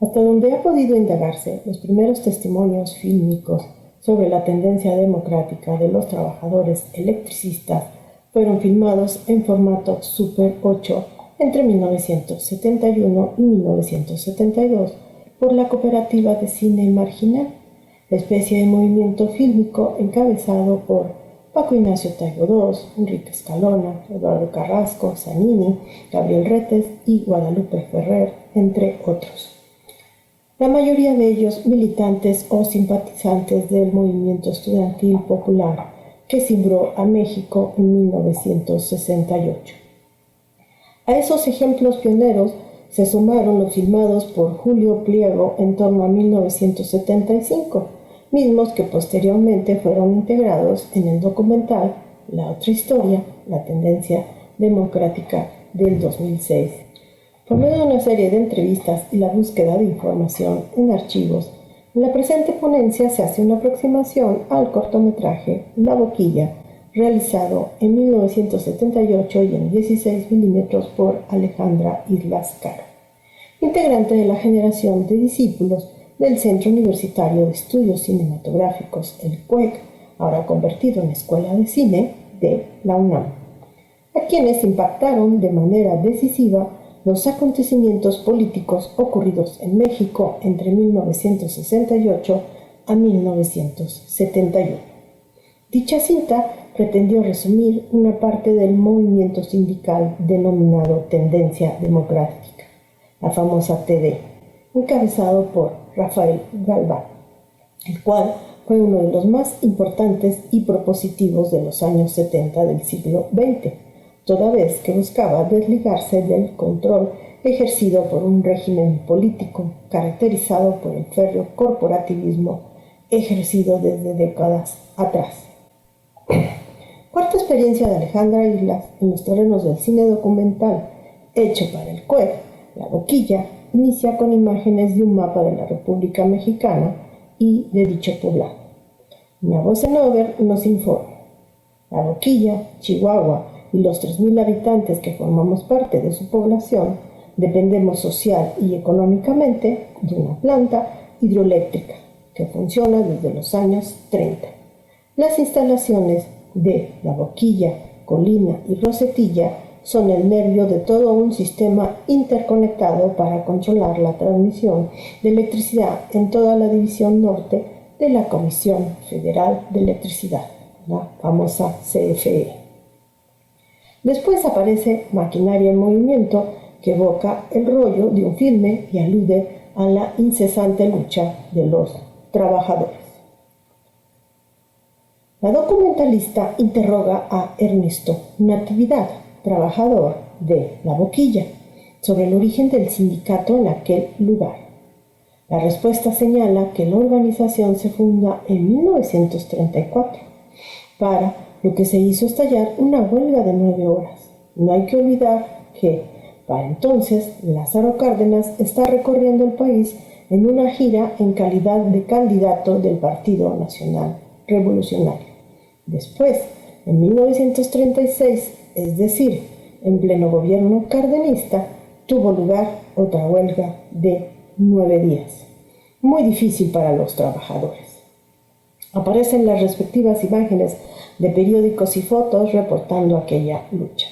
Hasta donde ha podido indagarse, los primeros testimonios fílmicos sobre la tendencia democrática de los trabajadores electricistas fueron filmados en formato Super 8 entre 1971 y 1972 por la Cooperativa de Cine Marginal, especie de movimiento fílmico encabezado por Paco Ignacio Taibo II, Enrique Escalona, Eduardo Carrasco, Zanini, Gabriel Retes y Guadalupe Ferrer, entre otros. La mayoría de ellos militantes o simpatizantes del movimiento estudiantil popular que cimbró a México en 1968. A esos ejemplos pioneros se sumaron los filmados por Julio Pliego en torno a 1975, mismos que posteriormente fueron integrados en el documental La otra historia, la tendencia democrática del 2006. Por medio de una serie de entrevistas y la búsqueda de información en archivos, en la presente ponencia se hace una aproximación al cortometraje La Boquilla, realizado en 1978 y en 16 milímetros por Alejandra Islas Caro, integrante de la generación de discípulos del Centro Universitario de Estudios Cinematográficos, el CUEC, ahora convertido en Escuela de Cine de la UNAM, a quienes impactaron de manera decisiva los acontecimientos políticos ocurridos en México entre 1968 a 1971. Dicha cinta pretendió resumir una parte del movimiento sindical denominado Tendencia Democrática, la famosa TD, encabezado por Rafael Galván, el cual fue uno de los más importantes y propositivos de los años 70 del siglo XX, toda vez que buscaba desligarse del control ejercido por un régimen político caracterizado por el férreo corporativismo ejercido desde décadas atrás. Cuarta experiencia de Alejandra Islas en los terrenos del cine documental hecho para el CUEC, La Boquilla, inicia con imágenes de un mapa de la República Mexicana y de dicho poblado. Una voz-en-over nos informa: La Boquilla, Chihuahua, y los 3,000 habitantes que formamos parte de su población dependemos social y económicamente de una planta hidroeléctrica que funciona desde los años 30. Las instalaciones de La Boquilla, Colina y Rosetilla son el nervio de todo un sistema interconectado para controlar la transmisión de electricidad en toda la división norte de la Comisión Federal de Electricidad, la famosa CFE. Después aparece Maquinaria en Movimiento, que evoca el rollo de un filme y alude a la incesante lucha de los trabajadores. La documentalista interroga a Ernesto Natividad, trabajador de La Boquilla, sobre el origen del sindicato en aquel lugar. La respuesta señala que la organización se funda en 1934 para lo que se hizo estallar una huelga de 9 horas. No hay que olvidar que, para entonces, Lázaro Cárdenas está recorriendo el país en una gira en calidad de candidato del Partido Nacional Revolucionario. Después, en 1936, es decir, en pleno gobierno cardenista, tuvo lugar otra huelga de 9 días. Muy difícil para los trabajadores. Aparecen las respectivas imágenes de periódicos y fotos reportando aquella lucha.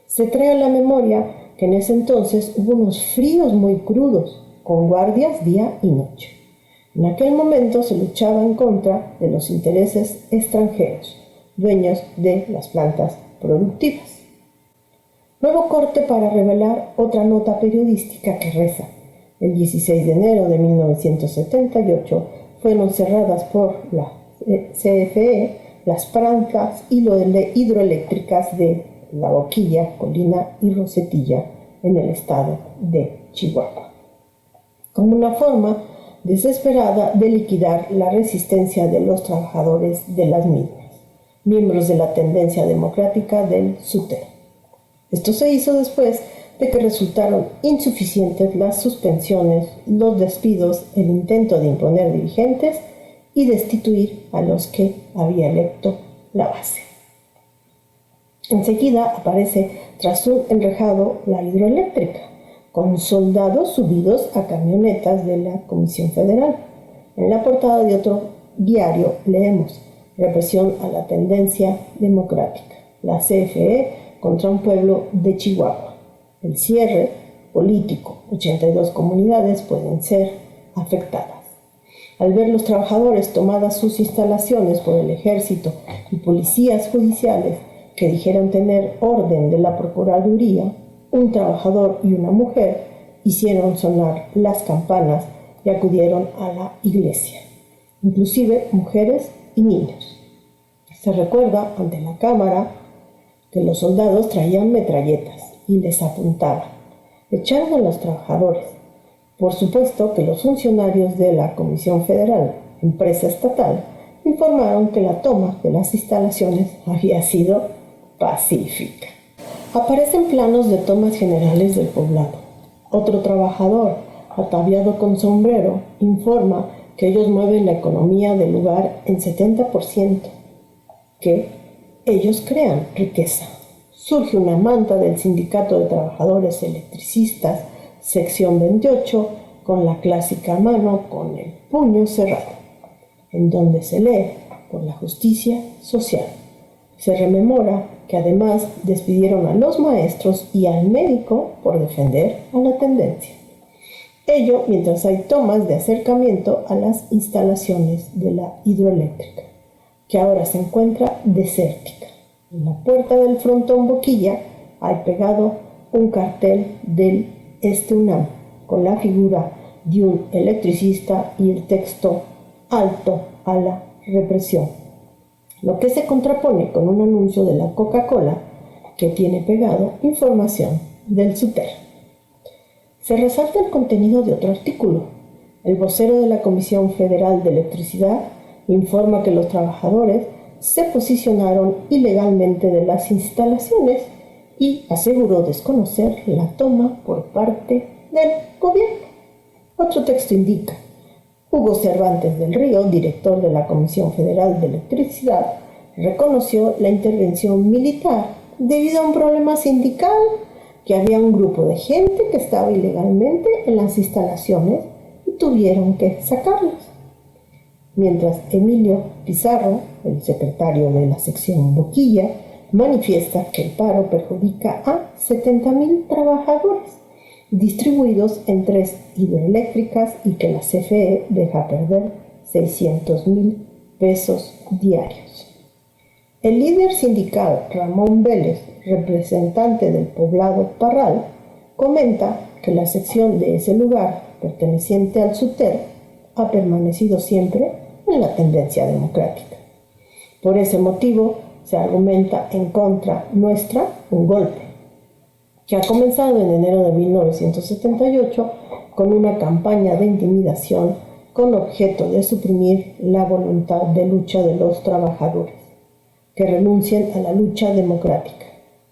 Se trae a la memoria que en ese entonces hubo unos fríos muy crudos, con guardias día y noche. En aquel momento se luchaba en contra de los intereses extranjeros, dueños de las plantas productivas. Nuevo corte para revelar otra nota periodística que reza: el 16 de enero de 1978 fueron cerradas por la CFE las plantas hidroeléctricas de La Boquilla, Colina y Rosetilla en el estado de Chihuahua, como una forma desesperada de liquidar la resistencia de los trabajadores de las mismas, miembros de la tendencia democrática del SUTER. Esto se hizo después de que resultaron insuficientes las suspensiones, los despidos, el intento de imponer dirigentes y destituir a los que había electo la base. Enseguida aparece, tras un enrejado, la hidroeléctrica, con soldados subidos a camionetas de la Comisión Federal. En la portada de otro diario leemos: represión a la tendencia democrática. La CFE contra un pueblo de Chihuahua. El cierre político. 82 comunidades pueden ser afectadas. Al ver los trabajadores tomadas sus instalaciones por el ejército y policías judiciales que dijeron tener orden de la Procuraduría, un trabajador y una mujer hicieron sonar las campanas y acudieron a la iglesia, inclusive mujeres y niños. Se recuerda ante la cámara que los soldados traían metralletas y les apuntaban. Echaron a los trabajadores. Por supuesto que los funcionarios de la Comisión Federal, empresa estatal, informaron que la toma de las instalaciones había sido pacífica. Aparecen planos de tomas generales del poblado. Otro trabajador, ataviado con sombrero, informa que ellos mueven la economía del lugar en 70%, que ellos crean riqueza. Surge una manta del Sindicato de Trabajadores Electricistas, sección 28, con la clásica mano con el puño cerrado, en donde se lee por la justicia social. Se rememora que además despidieron a los maestros y al médico por defender a la tendencia. Ello mientras hay tomas de acercamiento a las instalaciones de la hidroeléctrica, que ahora se encuentra desértica. En la puerta del frontón Boquilla hay pegado un cartel del UNAM con la figura de un electricista y el texto "Alto a la represión", lo que se contrapone con un anuncio de la Coca-Cola que tiene pegado información del SUTER. Se resalta el contenido de otro artículo. El vocero de la Comisión Federal de Electricidad informa que los trabajadores se posicionaron ilegalmente de las instalaciones y aseguró desconocer la toma por parte del gobierno. Otro texto indica: Hugo Cervantes del Río, director de la Comisión Federal de Electricidad, reconoció la intervención militar debido a un problema sindical, que había un grupo de gente que estaba ilegalmente en las instalaciones y tuvieron que sacarlos. Mientras Emilio Pizarro, el secretario de la sección Boquilla, manifiesta que el paro perjudica a 70,000 trabajadores distribuidos en 3 hidroeléctricas y que la CFE deja perder 600,000 pesos diarios. El líder sindical Ramón Vélez, representante del poblado Parral, comenta que la sección de ese lugar, perteneciente al SUTER, ha permanecido siempre en la tendencia democrática. Por ese motivo, se argumenta en contra nuestra un golpe, que ha comenzado en enero de 1978 con una campaña de intimidación con objeto de suprimir la voluntad de lucha de los trabajadores, que renuncien a la lucha democrática,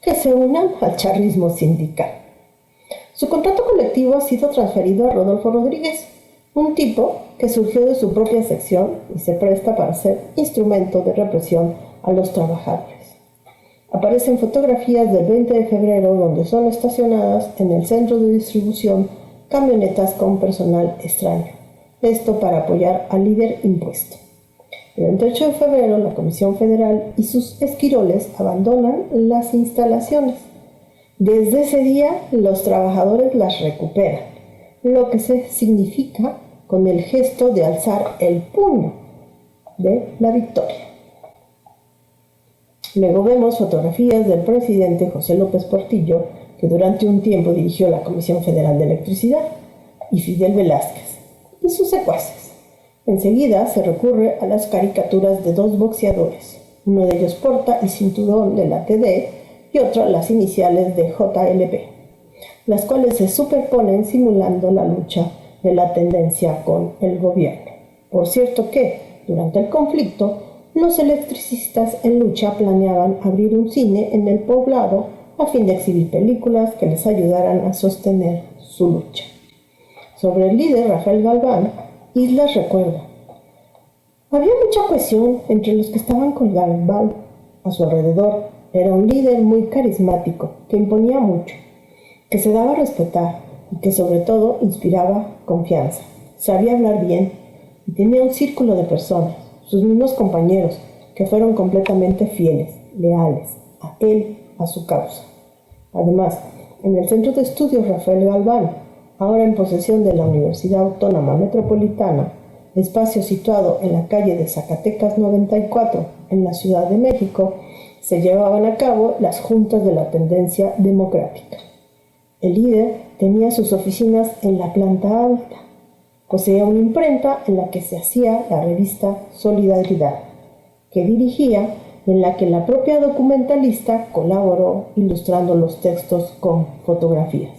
que se unan al charrismo sindical. Su contrato colectivo ha sido transferido a Rodolfo Rodríguez, un tipo que surgió de su propia sección y se presta para ser instrumento de represión a los trabajadores. Aparecen fotografías del 20 de febrero donde son estacionadas en el centro de distribución camionetas con personal extraño. Esto para apoyar al líder impuesto. El 28 de febrero la Comisión Federal y sus esquiroles abandonan las instalaciones. Desde ese día los trabajadores las recuperan, lo que se significa con el gesto de alzar el puño de la victoria. Luego vemos fotografías del presidente José López Portillo, que durante un tiempo dirigió la Comisión Federal de Electricidad, y Fidel Velázquez, y sus secuaces. Enseguida se recurre a las caricaturas de 2 boxeadores. Uno de ellos porta el cinturón de la TD y otro las iniciales de JLP, las cuales se superponen simulando la lucha de la tendencia con el gobierno. Por cierto que, durante el conflicto, los electricistas en lucha planeaban abrir un cine en el poblado a fin de exhibir películas que les ayudaran a sostener su lucha. Sobre el líder Rafael Galván, Islas recuerda: había mucha cohesión entre los que estaban con Galván a su alrededor. Era un líder muy carismático, que imponía mucho, que se daba a respetar, y que sobre todo inspiraba confianza. Sabía hablar bien y tenía un círculo de personas, sus mismos compañeros, que fueron completamente fieles, leales a él, a su causa. Además, en el Centro de Estudios Rafael Galván, ahora en posesión de la Universidad Autónoma Metropolitana, espacio situado en la calle de Zacatecas 94, en la Ciudad de México, se llevaban a cabo las juntas de la tendencia democrática. El líder tenía sus oficinas en la planta alta. Poseía una imprenta en la que se hacía la revista Solidaridad, que dirigía y en la que la propia documentalista colaboró ilustrando los textos con fotografías.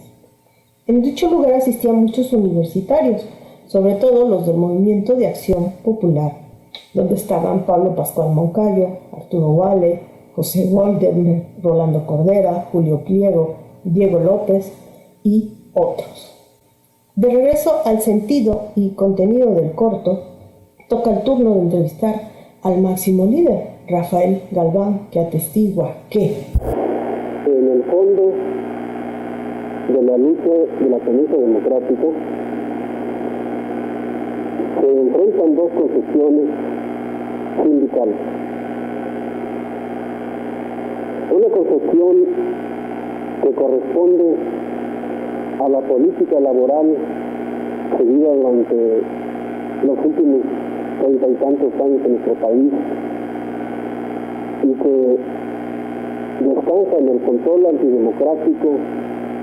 En dicho lugar asistían muchos universitarios, sobre todo los del Movimiento de Acción Popular, donde estaban Pablo Pascual Moncayo, Arturo Wale, José Wolderner, Rolando Cordera, Julio Pliego, Diego López y otros. De regreso al sentido y contenido del corto, toca el turno de entrevistar al máximo líder, Rafael Galván, que atestigua que en el fondo de la lucha de la tendencia democrática se enfrentan dos concepciones sindicales. Una concepción que corresponde a la política laboral seguida durante los últimos 30 y tantos años en nuestro país y que descansa en el control antidemocrático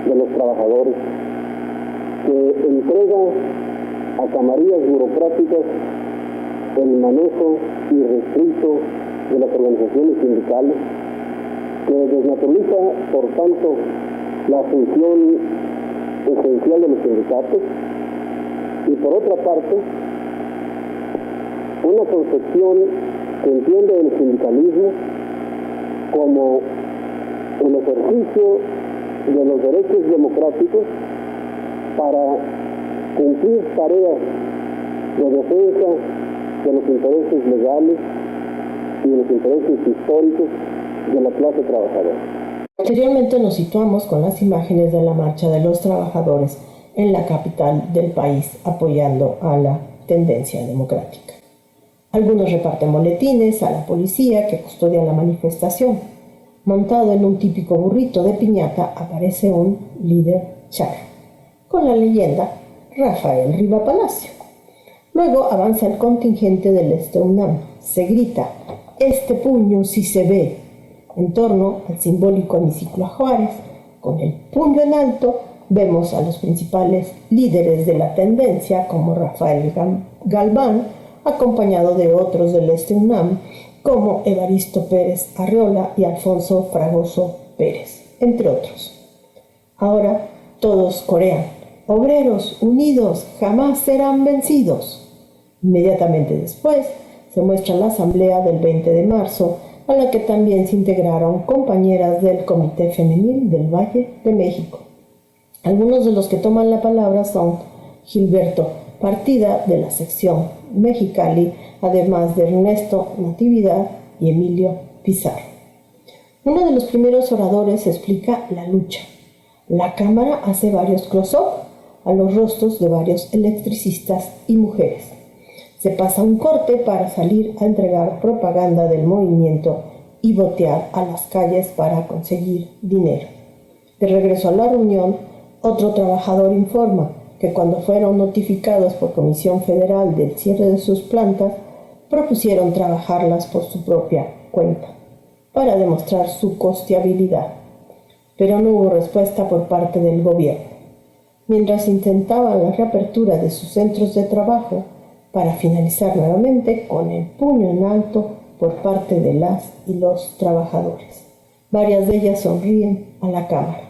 de los trabajadores, que entrega a camarillas burocráticas el manejo irrestricto de las organizaciones sindicales, que desnaturaliza, por tanto, la función esencial de los sindicatos, y por otra parte, una concepción que entiende el sindicalismo como el ejercicio de los derechos democráticos para cumplir tareas de defensa de los intereses legales y de los intereses históricos de la clase trabajadora. Posteriormente nos situamos con las imágenes de la marcha de los trabajadores en la capital del país apoyando a la tendencia democrática. Algunos reparten boletines a la policía que custodia la manifestación. Montado en un típico burrito de piñata aparece un líder charro, con la leyenda Rafael Riva Palacio. Luego avanza el contingente del UNAM. Se grita, este puño sí se ve, en torno al simbólico hemiciclo a Juárez. Con el puño en alto vemos a los principales líderes de la tendencia como Rafael Galván, acompañado de otros del UNAM como Evaristo Pérez Arreola y Alfonso Fragoso Pérez, entre otros. Ahora todos corean, obreros unidos jamás serán vencidos. Inmediatamente después se muestra la asamblea del 20 de marzo, a la que también se integraron compañeras del Comité Femenil del Valle de México. Algunos de los que toman la palabra son Gilberto Partida de la sección Mexicali, además de Ernesto Natividad y Emilio Pizarro. Uno de los primeros oradores explica la lucha. La cámara hace varios close-up a los rostros de varios electricistas y mujeres. Se pasa un corte para salir a entregar propaganda del movimiento y botear a las calles para conseguir dinero. De regreso a la reunión, otro trabajador informa que cuando fueron notificados por Comisión Federal del cierre de sus plantas, propusieron trabajarlas por su propia cuenta, para demostrar su costeabilidad. Pero no hubo respuesta por parte del gobierno. Mientras intentaban la reapertura de sus centros de trabajo, para finalizar nuevamente con el puño en alto por parte de las y los trabajadores. Varias de ellas sonríen a la cámara.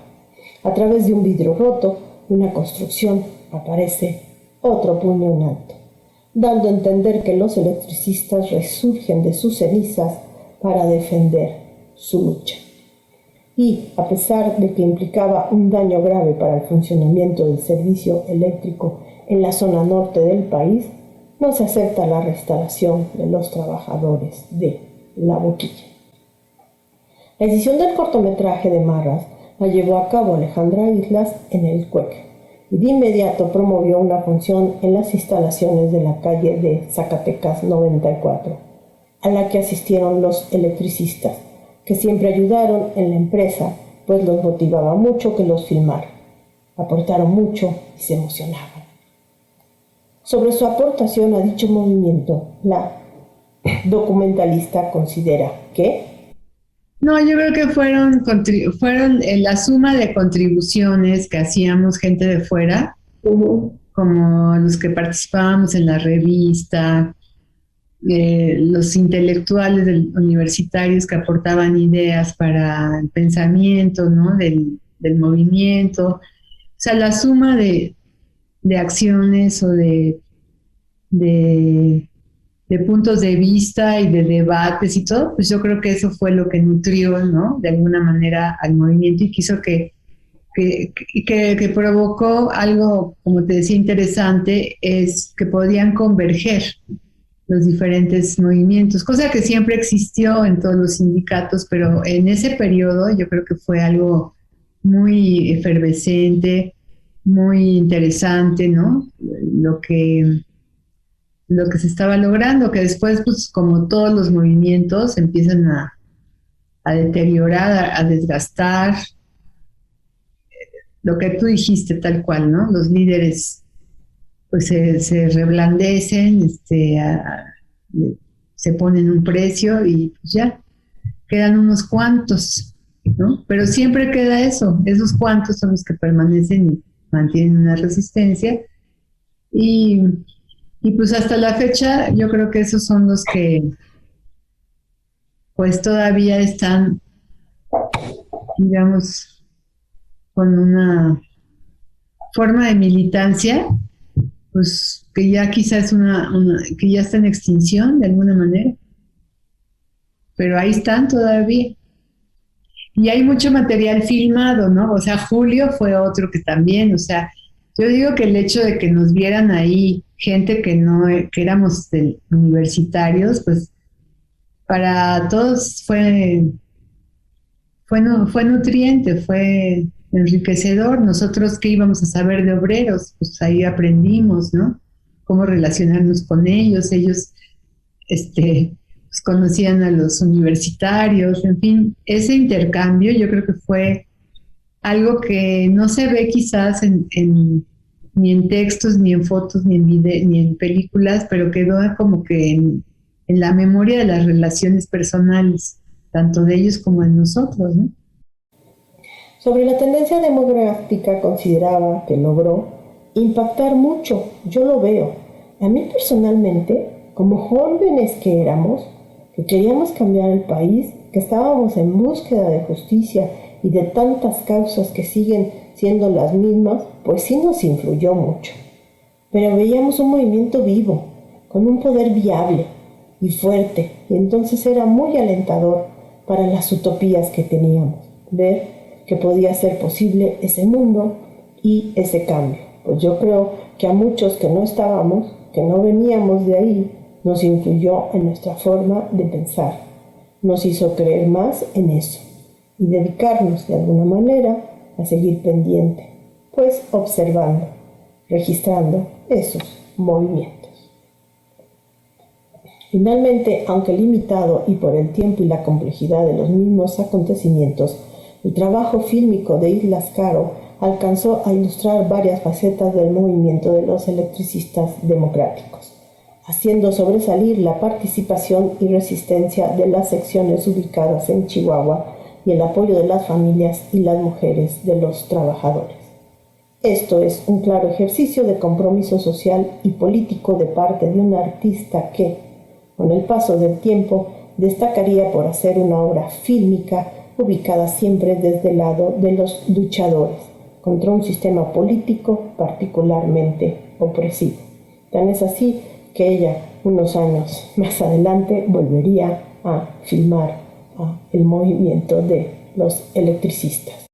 A través de un vidrio roto, una construcción, aparece otro puño en alto, dando a entender que los electricistas resurgen de sus cenizas para defender su lucha. Y, a pesar de que implicaba un daño grave para el funcionamiento del servicio eléctrico en la zona norte del país, no se acepta la reinstalación de los trabajadores de La Boquilla. La edición del cortometraje de Marras la llevó a cabo Alejandra Islas en el CUEC, y de inmediato promovió una función en las instalaciones de la calle de Zacatecas 94, a la que asistieron los electricistas, que siempre ayudaron en la empresa, pues los motivaba mucho que los filmaran. Aportaron mucho y se emocionaban. Sobre su aportación a dicho movimiento, la documentalista considera que No, yo creo que fueron la suma de contribuciones que hacíamos gente de fuera, como los que participábamos en la revista, los intelectuales universitarios que aportaban ideas para el pensamiento, ¿no? del movimiento. O sea, la suma de acciones o de puntos de vista y de debates y todo, pues yo creo que eso fue lo que nutrió, ¿no? De alguna manera al movimiento y quiso que provocó algo, como te decía, interesante, es que podían converger los diferentes movimientos, cosa que siempre existió en todos los sindicatos, pero en ese periodo yo creo que fue algo muy efervescente, muy interesante, ¿no? Lo que se estaba logrando, que después, pues como todos los movimientos, empiezan a deteriorar, a desgastar, lo que tú dijiste tal cual, ¿no? Los líderes pues se reblandecen, se ponen un precio y pues ya, quedan unos cuantos, ¿no? Pero siempre queda eso, esos cuantos son los que permanecen y mantienen una resistencia y pues hasta la fecha yo creo que esos son los que pues todavía están, digamos, con una forma de militancia, pues que ya quizás que ya está en extinción de alguna manera, pero ahí están todavía. Y hay mucho material filmado, ¿no? O sea, Julio fue otro que también, o sea, yo digo que el hecho de que nos vieran ahí gente que éramos universitarios, pues para todos fue nutriente, fue enriquecedor. Nosotros qué íbamos a saber de obreros, pues ahí aprendimos, ¿no? Cómo relacionarnos con ellos, pues conocían a los universitarios, en fin, ese intercambio yo creo que fue algo que no se ve quizás ni en textos, ni en fotos, ni en películas, pero quedó como que en la memoria de las relaciones personales, tanto de ellos como de nosotros, ¿no? Sobre la tendencia demográfica consideraba que logró impactar mucho, yo lo veo. A mí personalmente, como jóvenes que éramos, que queríamos cambiar el país, que estábamos en búsqueda de justicia y de tantas causas que siguen siendo las mismas, pues sí nos influyó mucho. Pero veíamos un movimiento vivo, con un poder viable y fuerte, y entonces era muy alentador para las utopías que teníamos, ver que podía ser posible ese mundo y ese cambio. Pues yo creo que a muchos que no estábamos, que no veníamos de ahí, nos influyó en nuestra forma de pensar, nos hizo creer más en eso y dedicarnos de alguna manera a seguir pendiente, pues observando, registrando esos movimientos. Finalmente, aunque limitado y por el tiempo y la complejidad de los mismos acontecimientos, el trabajo fílmico de Islas Caro alcanzó a ilustrar varias facetas del movimiento de los electricistas democráticos, haciendo sobresalir la participación y resistencia de las secciones ubicadas en Chihuahua y el apoyo de las familias y las mujeres de los trabajadores. Esto es un claro ejercicio de compromiso social y político de parte de un artista que, con el paso del tiempo, destacaría por hacer una obra fílmica ubicada siempre desde el lado de los luchadores contra un sistema político particularmente opresivo. Tan es así que ella, unos años más adelante, volvería a filmar el movimiento de los electricistas.